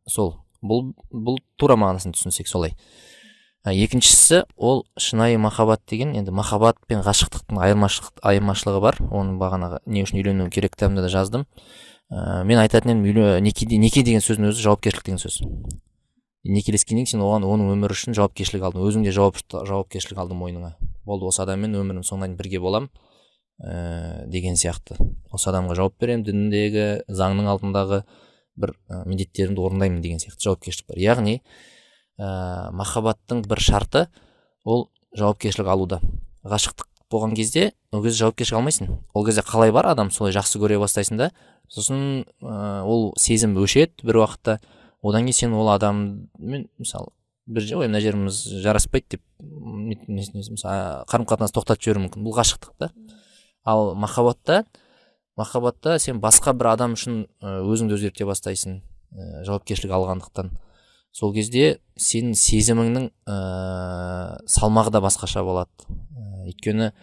Сол бұл тура мағынасын түсінсек солай. Екіншісі, ол шынайы махаббат деген, енді махаббат пен ғашықтықтың айырмашылығы бар. Оның бағанағы не үшін үйлену керек кітабымда да жаздым. Мен айтатын едім, неке деген сөздің өзі жауапкершілік деген сөз. Некелескеннен сен оның өмірі үшін жауапкершілік алдың, өзің де жауапкершілік алдың мойныңа. Болды, осы адаммен өмірім соңына бірге болам деген сияқты. Осы адамға жауап беремін, діндегі, заңның алдындағы бір міндеттерімді орындаймын деген сияқты жауапкершілік бар. Яғни махаббаттың бір шарты ол жауапкершілік алуда. Ғашықтық болған кезде ол кезде жауапкершілік алмайсың. Ол кезде қалай бар адам, солай жақсы көре бастайсың да, сосын ол сезім өшеді бір уақытта. Одан кейін сен ол адаммен мысалы мына жеріміз жараспайды деп қарым-қатынас тоқтатып жіберуі мүмкін. Бұл ғашықтық та. Ал махаббатта сен басқа бір адам үшін өзіңді өзгерте бастайсың, жауапкершілік алғандықтан. Сол кезде сенің сезіміңнің салмағы да басқаша болады. Өйткені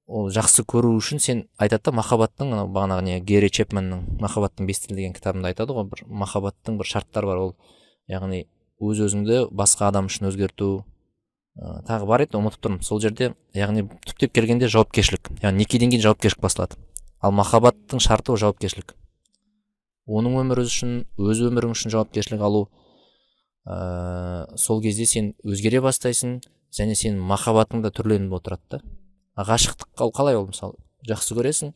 ол жақсы көру үшін сен айтады да, махаббаттың бағанағы не Гэри Чепменнің махаббаттың 5 тілі деген кітабында айтады ғой, бір махаббаттың бір шарттары бар. Ол яғни өз-өзіңді басқа адам үшін өзгерту, тағы бар еді, ұмытып тұрмын. Сол жерде яғни түптеп келгенде жауапкершілік, яғни некеден кейін жауапкершілік басылады. Ал махаббаттың шарты ол жауапкершілік. Оның өмірі үшін, өз өмірің үшін жауапкершілік алу. Сол кезде сен өзгере бастайсың, және сен махаббатың да түрленіп отырады да. Ғашықтық қалай ол, мысалы жақсы көресің,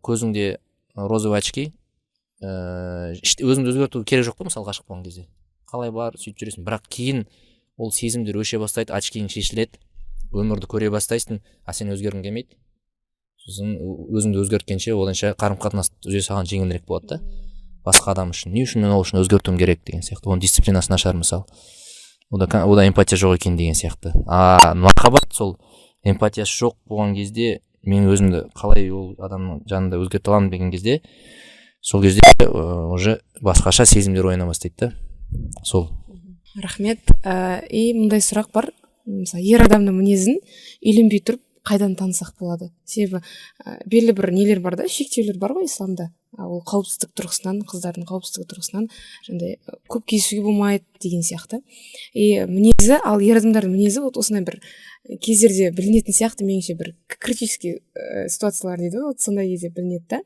көзіңде розовый очки, өзіңді өзгерту керек жоқ па, мысалы ғашық болған кезде. Қалай бар, сөйтіп жүресің, бірақ кейін ол сезімдер өше бастайды, очкиң шешіледі, өмірді көре бастайсың, а сен өзгергің келмейді. Сосын өзіңді өзгерткенше оданша қарым-қатынас үзе саған жеңілірек болады да. Басқа адам үшін, не үшін мен ол үшін өзгертуім керек деген сияқты. Оның дисциплинасы нашар мысалы. Ода эмпатия жоқ екен деген сияқты. Махаббат сол эмпатиясы жоқ болған кезде, мен өзімді қалай ол адамның жанында өзгерте аламын деген кезде, сол кезде уже басқаша сезімдер ойнай бастайды да. Сол. Рахмет. Мындай сұрақ бар. Мысалы, ер адамның мінезін үйленбей тұрып қайдан танысақ болады? Себебі белгілі бір нелер бар да, шектеулер бар ғой исламда. Ол қауіпсіздік тұрғысынан, қыздардың қауіпсіздігі тұрғысынан жаңағыдай көп кездесуге болмайды деген сияқты. Мінезі, ал ер адамдардың мінезі вот осындай бір кездерде білінетін сияқты, меніңше бір критический ситуациялар дейді ғой, сондай кезде білінеді да.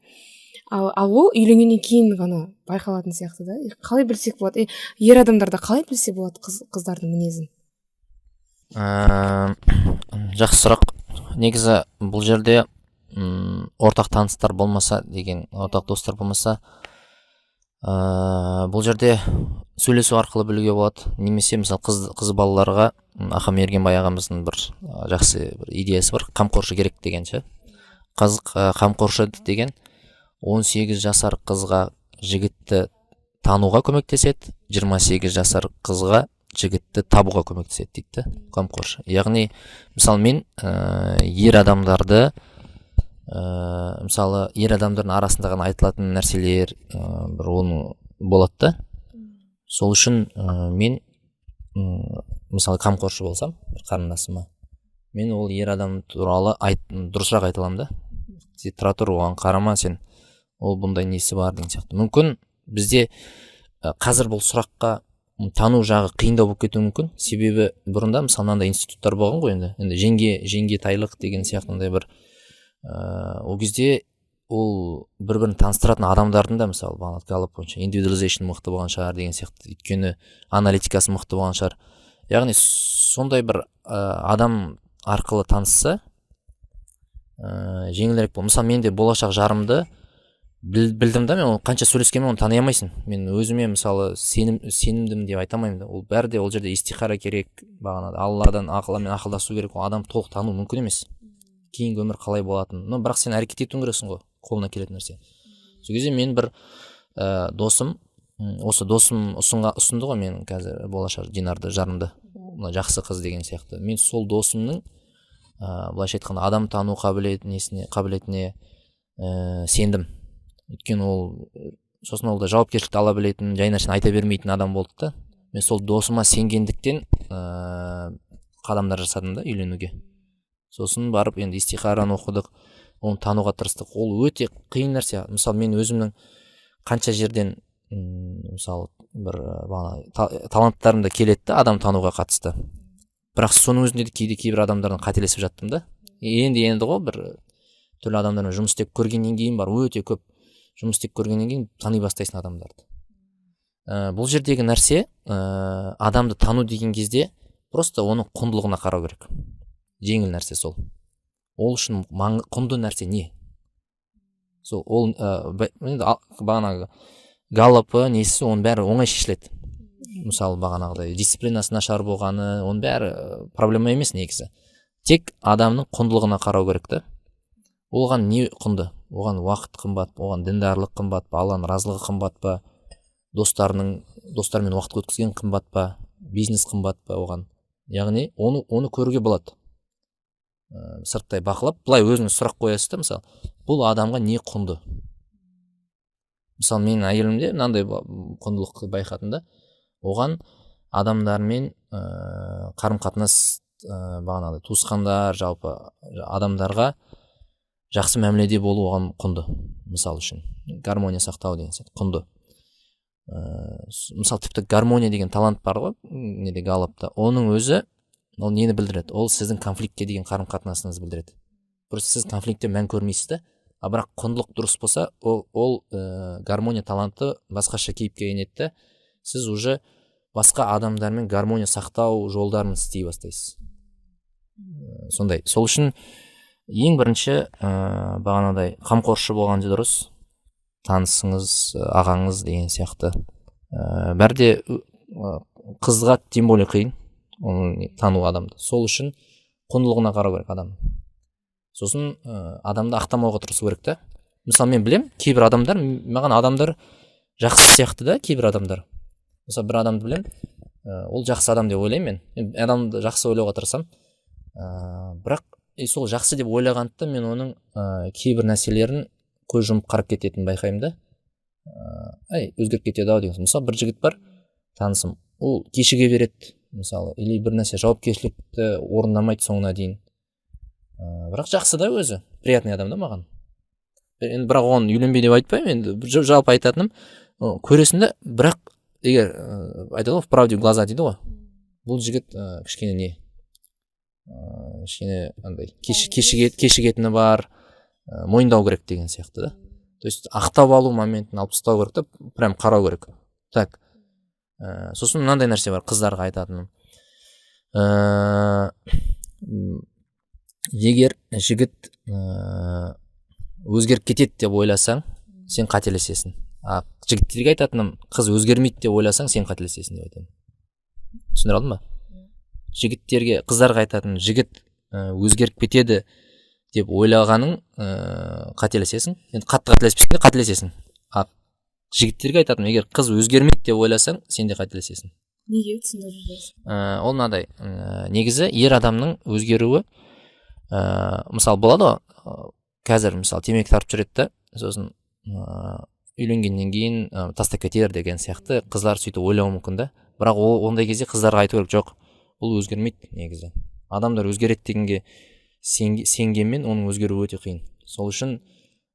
Ал ол үйленгеннен кейін ғана байқалатын сияқты да. Қалай білсек болады? Ер адамдарда қалай білсе болады қыздардың мінезін? Жақсы сұрақ. Негізі бұл жерде ортақ таныстар болмаса деген, ортақ достар болмаса, бұл жерде сөйлесу арқылы білуге болады. Немесе мысалы қыз балаларға Ахам Ергенбай ағамыздың бір жақсы бір идеясы бар, қамқоршы керек деген ше. Қамқоршы деген 18 жасар қызға жігітті тануға көмектеседі, 28 жасар қызға жігітті табуға көмектеседі дейді, қамқоршы. Яғни мысалы мен ер адамдардың арасында ғана айтылатын нәрселер бір оны болады да. Сол үшін мен мысалы қамқоршы болсам бір қарындасыма, мен ол ер адам туралы дұрысырақ айта аламын да. Тұра тұр, оған қарама, сен ол бұндай несі бар деген сияқты. Мүмкін бізде қазір бұл сұраққа тану жағы қиындау болып кетуі мүмкін. Себебі бұрында мысалы мынандай институттар болған ғой, енді жеңге тайлық деген сияқтындай бір ол кезде ол бір бірін таныстыратын адамдардың да мысалы бағана Галлап бойынша индивидуализейшн мықты болған шығар деген сияқты, өйткені аналитикасы мықты болған шығар. Яғни сондай бір адам арқылы танысса жеңілірек бол. Мысалы мен де болашақ жарымды білдім да, мен оны қанша сөйлескенмен оны тани алмайсың. Мен өзіме мысалы сенімдімін деп айта алмаймын да. Ол бәрі де ол жерде истихара керек, бағанағы Алладан ақылмен ақылдасу керек. Ол адам толық тану мүмкін емес. Кейінгі өмір қалай болатын. Но бірақ сен әрекет етуің керексің ғой, қолына келетін нәрсе. Сол кезде мен бір досым, осы досым ұсынды ғой мен қазір болашақ Динарды, жарымды, мына жақсы қыз деген сияқты. Мен сол досымның былайша айтқанда адам тану қабілетіне сендім. Өйткені ол сосын ол да жауапкершілікті ала білетін, жай нәрсені айта бермейтін адам болды да. Мен сол досыма сенгендіктен қадамдар жасадым да үйленуге. Сосын барып енді истихараны оқыдық, оны тануға тырыстық. Ол өте қиын нәрсе. Мысалы мен өзімнің қанша жерден мысалы бір таланттарым да келеді да адам тануға қатысты. Бірақ соның өзінде де кейбір адамдардан қателесіп жаттым да. Енді ғой бір түрлі адамдармен жұмыс істеп көргеннен кейін бар, өте көп жұмыс істеп көргеннен кейін тани бастайсың адамдарды. Бұл жердегі нәрсе адамды тану деген кезде просто оның құндылығына қарау керек. Жеңіл нәрсе сол. Ол үшін құнды нәрсе не? Сол ол бағанағы Галлапы несі, оның бәрі оңай шешіледі. Мысалы бағанағыдай дисциплинасы нашар болғаны, оның бәрі проблема емес негізі. Тек адамның құндылығына қарау керек та. Оған не құнды? Оған уақыт қымбат, оған діндарлық қымбат па, Алланың разылығы қымбат па, достармен уақыт өткізген қымбат па, бизнес қымбат па оған. Яғни оны көруге болады. Сырттай бақылап, былай өзіңіз сұрақ қоясыз да, мысалы, бұл адамға не құнды? Мысалы, менің әйелімде мынандай құндылық байқадым да, оған адамдармен қарым-қатынас, бағанағыдай туысқандар, жалпы адамдарға жақсы мәміледе болу оған құнды. Мысалы үшін гармония сақтау деген сияқты құнды. Мысалы тіпті гармония деген талант бар ғой, неде Галлапта. Оның өзі ол нені білдіреді? Ол сіздің конфликтке деген қарым-қатынасыңызды білдіреді. Просто сіз конфликтте мән көрмейсіз да, а бірақ құндылық дұрыс болса, ол гармония таланты басқаша кейіпке енеді да, сіз уже басқа адамдармен гармония сақтау жолдарын істей бастайсыз. Сондай. Сол үшін ең бірінші бағанадай қамқоршы болған дұрыс, танысыңыз, ағаңыз деген сияқты. Бәрде қызға тем более қиын оны тану адамды. Сол үшін құндылығына қарау керек адам. Сосын адамды ақтамауға тырысу керек та. Мысалы мен білем, кейбір адамдар, маған адамдар жақсы сияқты да, кейбір адамдар. Мысалы бір адамды білем, ол жақсы адам деп ойлаймын мен. Адамды жақсы ойлауға тырысам. Бірақ сол жақсы деп ойлағанда мен оның кейбір нәрселерін көз жұмып қарап кететінін байқаймын да. Өзгеріп кетеді ау деген. Мысалы бір жігіт бар, танысым, ол кешіге береді, мысалы, или бір нәрсе жауапкершілікті орындамайды соңына дейін. Бірақ жақсы да өзі, приятный адам да маған. Енді бірақ оған үйленбей деп айтпаймын, енді жалпы айтатыным, көресің да, бірақ егер айтады ғой, в правде глаза дейді ғой. Бұл жігіт кішкене не? Кішкене андай кешігетіні бар, мойындау керек деген сияқты да. То есть ақтап алу моментін алып тастау керек та, прям қарау керек. Так. Сосын мынандай нәрсе бар, қыздарға айтатыным. Егер жігіт өзгеріп кетеді деп ойласаң, сен қателесесің. Жігіттерге айтатыным, қыз өзгермейді деп ойласаң, сен қателесесің деп айтамын. Түсіндіре алдым ба? Жігіттерге, қыздарға айтатын, жігіт өзгеріп кетеді деп ойлағаның қателесесің. Енді қатты қателеспесең де қателесесің. Жігіттерге айтатын, егер қыз өзгермейді деп ойласаң, сен де қателесесің. Неге түсіндіресіз? Ол мынадай, негізі ер адамның өзгеруі, мысалы болады ғой, қазір мысалы темекі тартып жүреді да, сосын үйленгеннен кейін тастап кетер деген сияқты қыздар сөйтіп ойлауы мүмкін да. Бірақ ондай кезде қыздарға айту керек, жоқ, бұл өзгермейді негізі. Адамдар өзгереді дегенге сенгенмен оның өзгеруі өте қиын. Сол үшін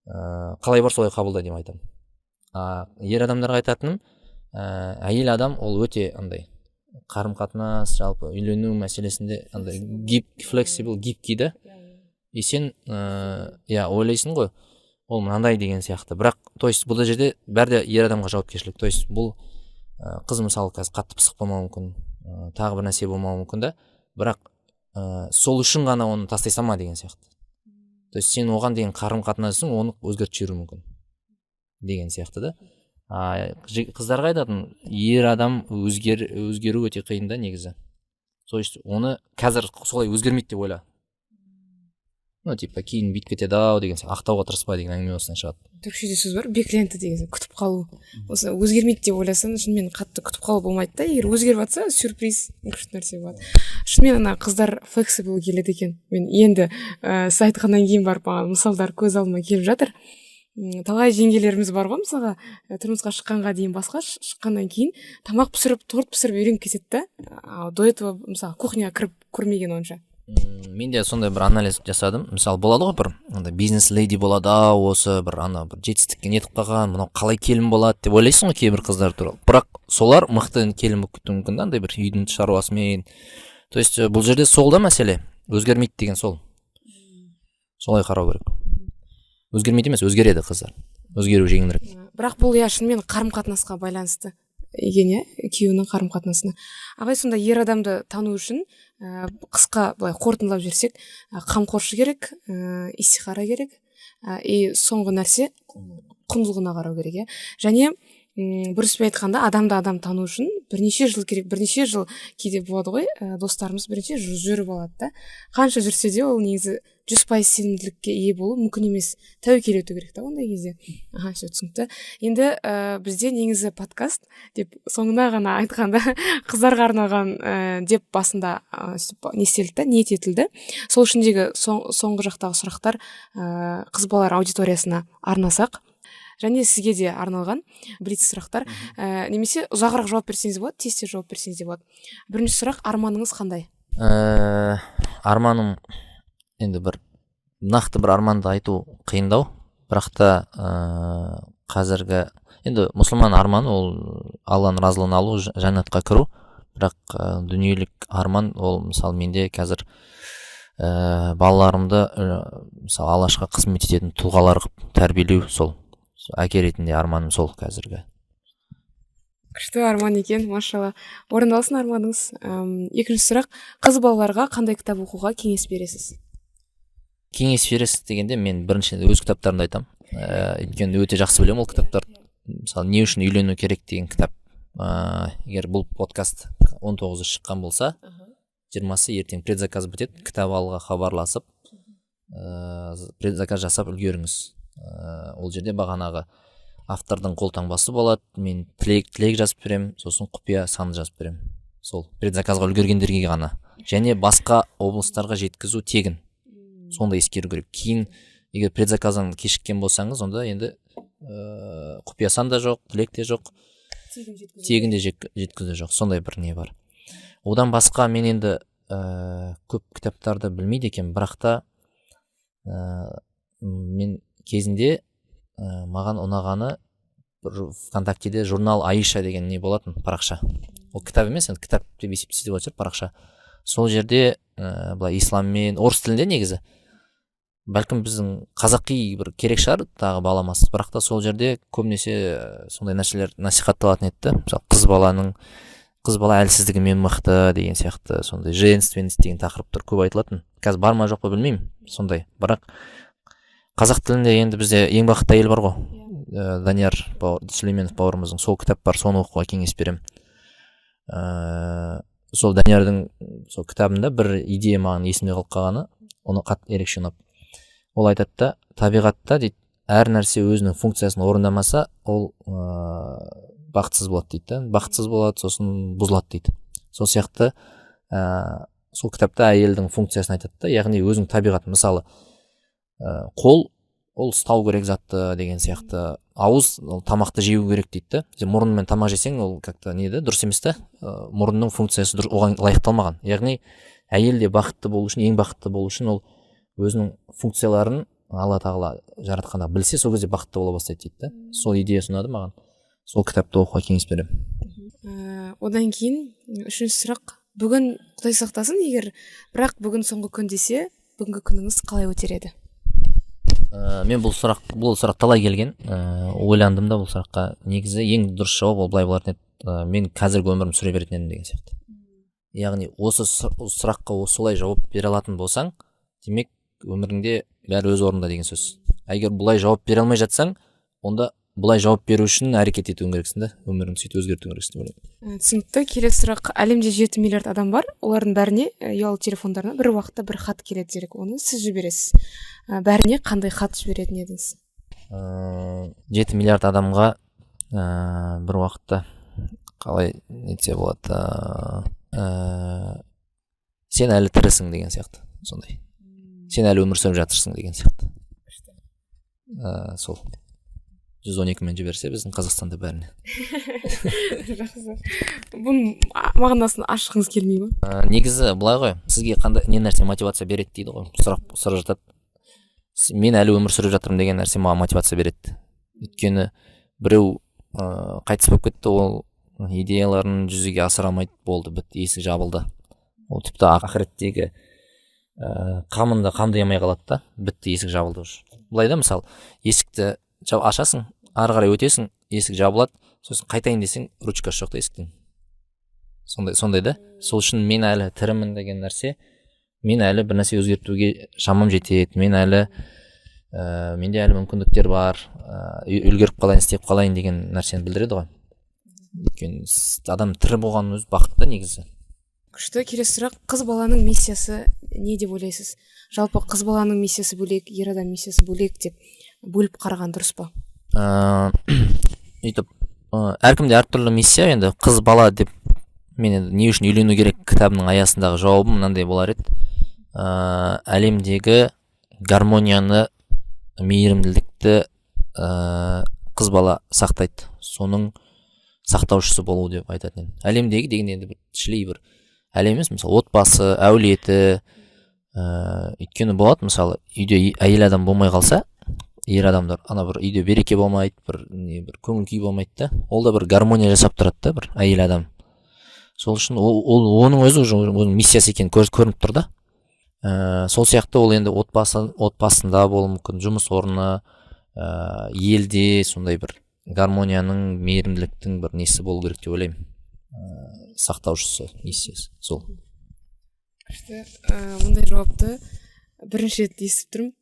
қалай бар солай қабылда деп айтамын. Ер адамдарға айтатыным, әйел адам ол өте андай қарым-қатынас, жалпы үйлену мәселесінде андай флексибл, гибкий да. И сен ойлайсың ғой, ол мынандай деген сияқты. Бірақ то есть бұл жерде бәрі де ер адамға жауапкершілік. То есть бұл қыз мысалы қазір қатты пысық болмауы мүмкін, тағы бір нәрсе болмауы мүмкін да, бірақ сол үшін ғана оны тастай салма деген сияқты. То есть сен оған деген қарым қатынасың оны өзгертіп жіберуі мүмкін деген сияқты да. Қыздарға айтатын, ер адам өзгеру өте қиын да негізі. То есть оны қазір солай өзгермейді деп ойла. Ну типа кейін бүйтіп кетеді ау деген сияқты, ақтауға тырыспа деген әңгіме осыдан шығады. Түркішеде сөз бар, бекленті деген, күтіп қалу. Осы өзгермейді деп ойласаң, шынымен қатты күтіп қалу болмайды да. Егер өзгеріп жатса, сюрприз күшті нәрсе болады. Шынымен ана қыздар флексибл келеді екен. Мен енді сіз айтқаннан кейін барып маған мысалдар көз алдыма келіп жатыр. Талай жеңгелеріміз бар ғой, мысалға тұрмысқа шыққанға дейін басқа, шыққаннан кейін тамақ пісіріп, торт пісіріп үйреніп кетеді да. До этого мысалы кухняға кіріп көрмеген онша. Мен де сондай бір анализ жасадым. Мысалы болады ғой, бір бизнес леди болады, осы бір бір жетістікке нетіп қалған, мынау қалай келін болады деп ойлайсың ғой кейбір қыздар туралы. Бірақ солар мықты келін болып кетуі мүмкін да, андай бір үйдің шаруасымен. То есть бұл жерде сол да мәселе, өзгермейді деген сол. Солай қарау керек. Өзгермейді емес, өзгереді қыздар. Өзгеру жеңілірек. Бірақ бұл шынымен қарым-қатынасқа байланысты екен, күйеуінің қарым-қатынасына. Ағай, сонда ер адамды тану үшін қысқа былай қорытындылап жіберсек, қамқоршы керек, истихара керек, и соңғы нәрсе құндылығына қарау керек, және бүріспей айтқанда адам тану үшін бірнеше жыл керек. Бірнеше жыл кейде болады ғой, достарымыз бірнеше жыл жүріп алады да. Қанша жүрсе де ол негізі 100% сенімділікке ие болу мүмкін емес. Тәуекел ету керек та ондай кезде. Все түсінікті. Енді бізде негізі подкаст деп соңына ғана айтқанда қыздарға арналған деп басында не істелді да, ниет етілді. Сол үшіндегі соңғы жақтағы сұрақтар қыз балалар аудиториясына арнасақ, және сізге де арналған блиц сұрақтар, немесе ұзағырақ жауап берсеңіз болады, тез жауап берсеңіз де болады. Бірінші сұрақ, арманыңыз қандай? Арманым енді бір нақты бір арманды айту қиындау, бірақ та қазіргі енді мұсылман арманы ол Алланың разылығын алу, жәннатқа кіру. Бірақ дүниелік арман ол мысалы менде қазір балаларымды мысалы Аллашқа қызмет ететін тұлғалар қылып тәрбиелеу, сол әке ретінде арманым сол қазіргі. Күшті арман екен, машалла. Орындалсын арманыңыз. Екінші сұрақ, қыз балаларға қандай кітап оқуға кеңес бересіз? Кеңес бересіз дегенде мен бірінші өз кітаптарымды айтамын. Өйткені өте жақсы білемін ол кітаптар. Мысалы, не үшін үйлену керек деген кітап. Егер бұл подкаст 19-ы шыққан болса, 20-сы ертең предзаказ бітеді, кітап алуға хабарласып, предзаказ жасап үлгеріңіз. Ол жерде бағанағы автордың қолтаңбасы болады, мен тілек жазып беремін, сосын құпия саны жазып беремін. Сол предзаказға үлгергендерге ғана. Және басқа облыстарға жеткізу тегін. Сонда ескеру керек. Кейін егер предзаказдан кешіккен болсаңыз, онда енді құпия сан да жоқ, тілек те жоқ, тегін де жеткізу жоқ. Сондай бір не бар. Одан басқа мен енді көп кітаптарды білмейді екен, бірақ та мен кезінде маған ұнағаны ВКонтактеде журнал Аиша деген не болатын парақша. Ол кітап емес, енді кітап деп есептесе де болады парақша. Сол жерде былай исламмен, орыс тілінде негізі. Бәлкім біздің қазақи бір керек шығар, тағы баламас. Бірақ та сол жерде көбінесе сондай нәрселер насихатталатын еді. Мысалы, қыз бала әлсіздігімен мықты деген сияқты, сондай женственность деген тақырыптар көп айтылатын. Қазір бар ма жоқ па білмеймін, сондай. Бірақ қазақ тілінде енді бізде ең бақытты әйел бар ғой, Данияр Сүлейменов бауырымыздың сол кітап бар, соны оқуға кеңес беремін. Сол Даниярдың сол кітабында бір идея маған есімде қалып қалғаны, оны қатты ерекше ұнап. Ол айтады да, табиғатта дейді, әр нәрсе өзінің функциясын орындамаса, ол бақытсыз болады дейді. Бақытсыз болады, сосын бұзылады дейді. Сол сияқты сол кітапта әйелдің функциясын айтады да, яғни өзінің табиғатын, мысалы, қол ол ұстау керек затты деген сияқты, ауыз тамақты жеу керек дейді. Сен мұрнымен тамақ жесең, ол как-то дұрыс емес та, мұрынның функциясы оған лайықталмаған. Яғни әйел де бақытты болу үшін, ең бақытты болу үшін ол өзінің функцияларын Алла тағала жаратқанда білсе, сол кезде бақытты бола бастайды дейді. Сол идея ұнады маған. Сол кітапты оқуға кеңес беремін. Одан кейін үшінші сұрақ, бүгін Құдай сақтасын, егер бірақ бүгін соңғы күн десе, бүгінгі күніңіз қалай өтер еді? мен бұл сұрақ талай келген, ойландым да бұл сұраққа. Негізі ең дұрыс жауап ол былай болатын еді, мен қазіргі өмірімді сүре беретін едім деген сияқты. Яғни осы сұраққа солай жауап бере алатын болсаң, демек өміріңде бәрі өз орнында деген сөз. Егер бұлай жауап бере алмай жатсаң, онда бұлай жауап беру үшін әрекет етуің керексің да, өміріңді сөйтіп өзгертуің керексің деп ойлаймын. Түсінікті. Келесі сұрақ. Әлемде 7 миллиард адам бар. Олардың бәріне ұялы телефондарына бір уақытта бір хат келеді делік. Оны сіз жібересіз. Бәріне қандай хат жіберетін едіңіз? 7 миллиард адамға бір уақытта қалай нетсе болады, сен әлі тірісің деген сияқты, сондай. Сен әлі өмір сүріп жатырсың деген сияқты. Сол 112 мен жіберсе біздің Қазақстанда бәріне. Жақсы. Бұның мағынасын ашқыңыз келмей ма? Негізі былай ғой, сізге қандай не нәрсе мотивация береді дейді ғой, сұрап жатады. Мен әлі өмір сүріп жатырмын деген нәрсе маған мотивация береді. Өйткені біреу қайтыс болып кетті, ол идеяларын жүзеге асыра алмайды, болды, бітті, есік жабылды. Ол тіпті ақыреттегі қамында қамдай алмай қалады да, бітті, есік жабылды уже. Былай да, мысалы, есікті ашасың, ары қарай өтесің, есік жабылады, сосын қайтайын десең, ручкасы жоқ та есіктің. Сондай да. Сол үшін мен әлі тірімін деген нәрсе, мен әлі бір нәрсе өзгертуге шамам жетеді, менде әлі мүмкіндіктер бар, үлгеріп қалайын, істеп қалайын деген нәрсені білдіреді ғой. Өйткені адам тірі болғанның өзі бақытты негізі. Күшті. Келесі сұрақ. Қыз баланың миссиясы не деп ойлайсыз? Жалпы қыз баланың миссиясы бөлек, ер адам миссиясы бөлек деп бөліп қараған дұрыс па? Өйтіп, әркімде әртүрлі миссия. Енді қыз бала деп мен не үшін үйлену керек кітабының аясындағы жауабым мынандай болар еді. Әлемдегі гармонияны, мейірімділікті қыз бала сақтайды. Соның сақтаушысы болу деп айтатын едім. Әлемдегі деген енді бір шілей бір әлем емес, мысалы отбасы, әулеті, өйткені болады, мысалы үйде әйел адам болмай қалса, ер адамдар ана бір үйде береке болмайды, бір көңіл күй болмайды да. Ол да бір гармония жасап тұрады да, бір әйел адам. Сол үшін оның өзі оның миссиясы екені көрініп тұр да. Сол сияқты ол енді отбасында болуы мүмкін, жұмыс орны, елде сондай бір гармонияның, мейірімділіктің бір несі болу керек деп ойлаймын. Сақтаушысы, миссиясы сол. Мұндай жауапты бірінші рет естіп тұрмын.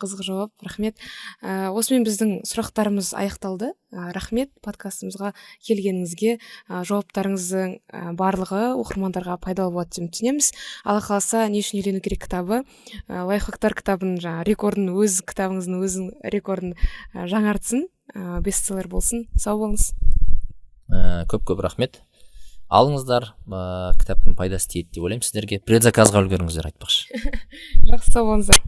Қызық жауап, рахмет. Осымен біздің сұрақтарымыз аяқталды. Рахмет подкастымызға келгеніңізге. Жауаптарыңыздың барлығы оқырмандарға пайдалы болады деп түсінеміз. Алла қаласа не үшін үйлену керек кітабы, лайфхактар кітабының рекордын, өз кітабыңыздың өзінің рекордын жаңартсын, бестселлер болсын. Сау болыңыз. Көп рахмет. Алыңыздар, кітаптың пайдасы тиеді деп ойлаймын сіздерге. Предзаказға үлгеріңіздер, айтпақшы. Жақсы, сау болыңыздар.